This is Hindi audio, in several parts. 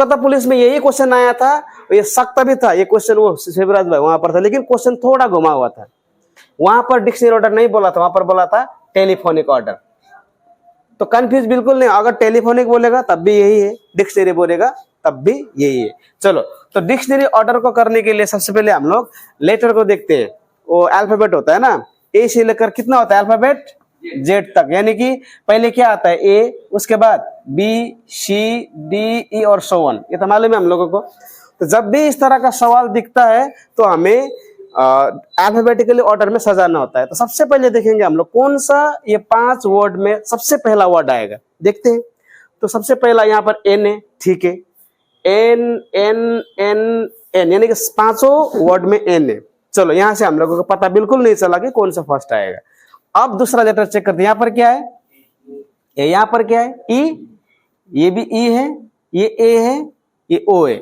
कोलकाता पुलिस में यही क्वेश्चन आया था, ये सख्त भी था ये क्वेश्चन, वो शिवराज भाई वहां पर था, लेकिन क्वेश्चन थोड़ा घुमा हुआ था। वहां पर डिक्शनरी ऑर्डर नहीं बोला था, वहां पर बोला था टेलीफोनिक ऑर्डर। तो कंफ्यूज बिल्कुल नहीं, अगर टेलीफोनिक बोलेगा तब भी यही है, डिक्शनरी बोलेगा तब भी यही है। चलो, तो डिक्शनरी ऑर्डर को करने के लिए सबसे पहले हम लोग लेटर को देखते हैं। वो अल्फाबेट होता है ना, ए से लेकर कितना होता है अल्फाबेट, जेड तक, यानी कि पहले क्या आता है ए, उसके बाद बी, सी, डी, ई और सो ऑन। ये तो मालूम है हम लोगों को। तो जब भी इस तरह का सवाल दिखता है तो हमें अल्फाबेटिकली ऑर्डर में सजाना होता है। तो सबसे पहले देखेंगे हम लोग कौन सा ये 5 वर्ड में सबसे पहला वर्ड आएगा, देखते हैं। तो सबसे पहला यहाँ पर एन है, ठीक है, एन एन एन एन, यानी कि 5 वर्ड में एन है। चलो, यहां से हम लोगों को पता बिल्कुल नहीं चला कि कौन सा फर्स्ट आएगा। अब दूसरा लेटर चेक करते हैं, यहाँ पर क्या है, यहाँ पर क्या है, ई, ये भी ई है, ये ए है, ये ओ है।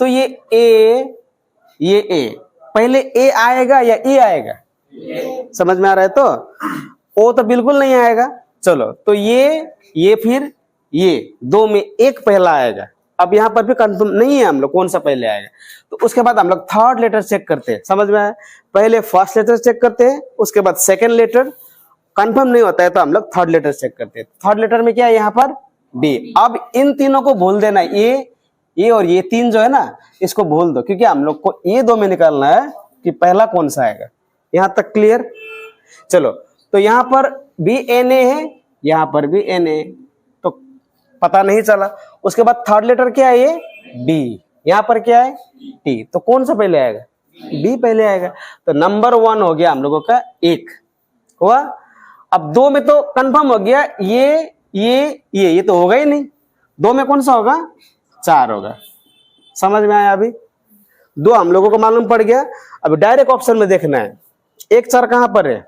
तो ये ए, ये ए, पहले ए आएगा या ई आएगा, समझ में आ रहा है? तो ओ तो बिल्कुल नहीं आएगा। चलो, तो ये फिर ये दो में एक पहला आएगा। अब यहाँ पर भी कंफर्म नहीं है हम लोग कौन सा पहले आएगा। तो उसके बाद हम लोग थर्ड लेटर चेक करते हैं, समझ में आया? पहले फर्स्ट लेटर चेक करते हैं, उसके बाद सेकंड लेटर, कंफर्म नहीं होता है तो हम लोग थर्ड लेटर चेक करते हैं। थर्ड लेटर में क्या है यहाँ पर, बी। अब इन तीनों को भूल देना, ये और ये तीन जो है ना, इसको भूल दो, क्योंकि हम लोग को ये दो में निकालना है कि पहला कौन सा आएगा। यहां तक क्लियर? चलो, तो यहाँ पर भी एन ए है, यहाँ पर भी एन ए, तो पता नहीं चला। उसके बाद थर्ड लेटर क्या है, ये डी, यहाँ पर क्या है टी, तो कौन सा पहले आएगा, बी पहले आएगा। तो नंबर 1 हो गया हम लोगों का, एक हुआ। अब 2 में तो कंफर्म हो गया, ये तो होगा ही नहीं। 2 में कौन सा होगा, 4 होगा। समझ में आया? अभी 2 हम लोगों को मालूम पड़ गया। अब डायरेक्ट ऑप्शन में देखना है, 1 4 कहां पर है,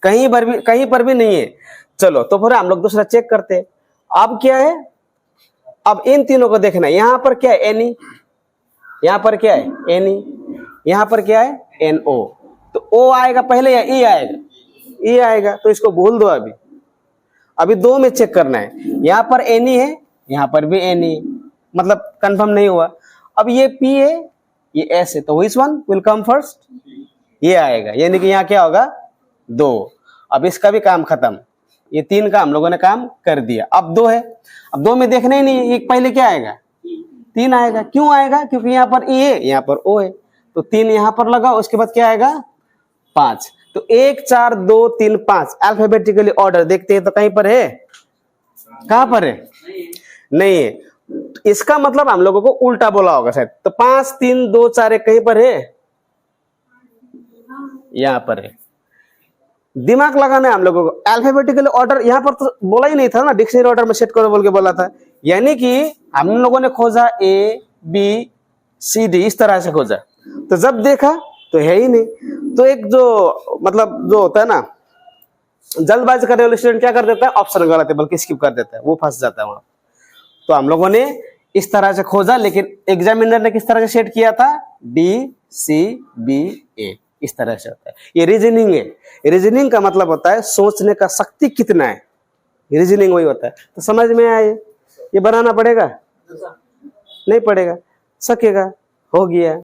कहीं पर भी नहीं है। चलो, तो फिर हम लोग दूसरा चेक करते हैं। अब क्या है, अब इन तीनों को देखना है। यहाँ पर क्या है, एनी, यहाँ पर क्या है एनी, यहाँ पर क्या है एन ओ। तो ओ आएगा पहले या ई आएगा, ई आएगा, तो इसको भूल दो। अभी 2 में चेक करना है, यहाँ पर एनी है, यहाँ पर भी एनी, मतलब कंफर्म नहीं हुआ। अब ये पी है, ये एस है, तो which one will come first, ये आएगा, यानी कि यहाँ क्या होगा 2। अब इसका भी काम खत्म, ये 3 का हम लोगों ने काम कर दिया। अब 2 है, अब 2 में देखना ही नहीं, एक पहले क्या आएगा 3 आएगा। क्यों आएगा, क्योंकि यहाँ पर ई है, यहाँ पर ओ है, तो 3 यहाँ पर लगा। उसके बाद क्या आएगा 5। तो 1 4 2 3 5 अल्फाबेटिकली ऑर्डर देखते हैं, तो कहीं पर है, कहां पर है, नहीं है। इसका मतलब हम लोगों को उल्टा बोला होगा शायद। तो 5 3 2 4 1 कहीं पर है, यहां पर है। दिमाग लगाना है हम लोगों को। अल्फाबेटिकल ऑर्डर यहाँ पर तो बोला ही नहीं था ना, डिक्शनरी ऑर्डर में सेट करो बोल के बोला था। यानी कि हम लोगों ने खोजा ए बी सी डी, इस तरह से खोजा, तो जब देखा तो है ही नहीं। तो एक जो मतलब जो होता है ना, जल्दबाजी करने वाले स्टूडेंट क्या कर देता है, ऑप्शन गलत है बल्कि स्किप कर देता है, वो फंस जाता है वहां। तो हम लोगों ने इस तरह से खोजा, लेकिन एग्जामिनर ने किस तरह से सेट किया था, डी सी बी ए, इस तरह से होता है। ये रीजनिंग है। रीजनिंग का मतलब होता है सोचने का शक्ति कितना है, रीजनिंग वही होता है। तो समझ में आया? ये बनाना पड़ेगा, नहीं पड़ेगा, सकेगा, हो गया।